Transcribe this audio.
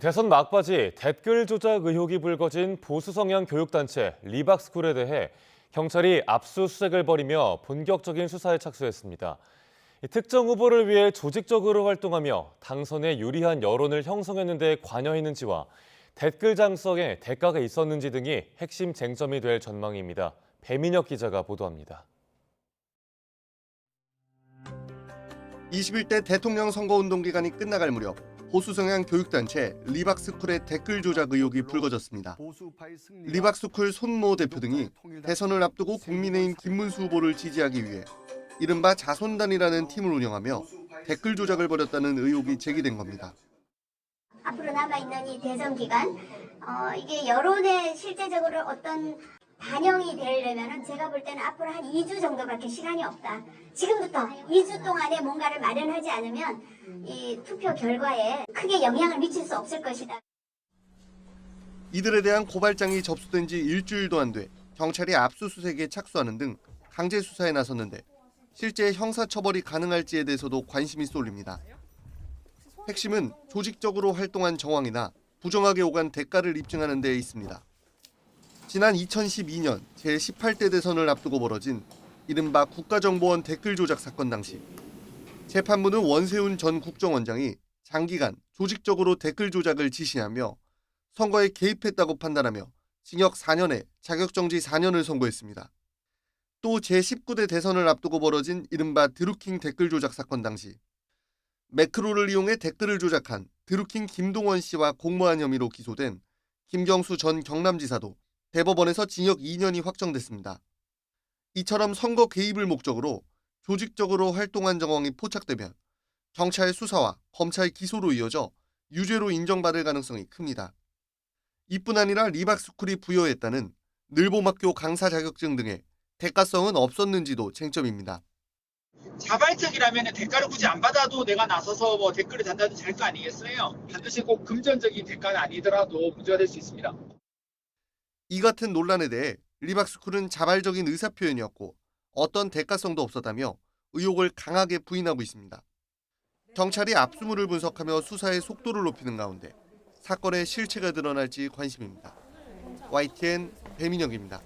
대선 막바지 댓글 조작 의혹이 불거진 보수 성향 교육단체 리박스쿨에 대해 경찰이 압수수색을 벌이며 본격적인 수사에 착수했습니다. 특정 후보를 위해 조직적으로 활동하며 당선에 유리한 여론을 형성하는 데 관여했는지와 댓글 장성에 대가가 있었는지 등이 핵심 쟁점이 될 전망입니다. 배민혁 기자가 보도합니다. 21대 대통령 선거운동 기간이 끝나갈 무렵 보수 성향 교육단체 리박스쿨의 댓글 조작 의혹이 불거졌습니다. 리박스쿨 손모 대표 등이 대선을 앞두고 국민의힘 김문수 후보를 지지하기 위해 이른바 자손단이라는 팀을 운영하며 댓글 조작을 벌였다는 의혹이 제기된 겁니다. 앞으로 남아있는 이 대선 기간, 이게 여론에 실제적으로 어떤 반영이 되려면 제가 볼 때는 앞으로 한 2주 정도밖에 시간이 없다. 지금부터 2주 동안에 뭔가를 마련하지 않으면 이 투표 결과에 크게 영향을 미칠 수 없을 것이다. 이들에 대한 고발장이 접수된 지 일주일도 안 돼 경찰이 압수수색에 착수하는 등 강제 수사에 나섰는데 실제 형사처벌이 가능할지에 대해서도 관심이 쏠립니다. 핵심은 조직적으로 활동한 정황이나 부정하게 오간 대가를 입증하는 데 있습니다. 지난 2012년 제18대 대선을 앞두고 벌어진 이른바 국가정보원 댓글 조작 사건 당시 재판부는 원세훈 전 국정원장이 장기간 조직적으로 댓글 조작을 지시하며 선거에 개입했다고 판단하며 징역 4년에 자격정지 4년을 선고했습니다. 또 제19대 대선을 앞두고 벌어진 이른바 드루킹 댓글 조작 사건 당시 매크로를 이용해 댓글을 조작한 드루킹 김동원 씨와 공모한 혐의로 기소된 김경수 전 경남지사도 대법원에서 징역 2년이 확정됐습니다. 이처럼 선거 개입을 목적으로 조직적으로 활동한 정황이 포착되면 경찰 수사와 검찰 기소로 이어져 유죄로 인정받을 가능성이 큽니다. 이뿐 아니라 리박스쿨이 부여했다는 늘봄학교 강사 자격증 등의 대가성은 없었는지도 쟁점입니다. 자발적이라면 대가를 굳이 안 받아도 내가 나서서 댓글을 단다든지 할 거 아니겠어요? 반드시 꼭 금전적인 대가는 아니더라도 문제가 될 수 있습니다. 이 같은 논란에 대해 리박스쿨은 자발적인 의사표현이었고 어떤 대가성도 없었다며 의혹을 강하게 부인하고 있습니다. 경찰이 압수물을 분석하며 수사의 속도를 높이는 가운데 사건의 실체가 드러날지 관심입니다. YTN 배민혁입니다.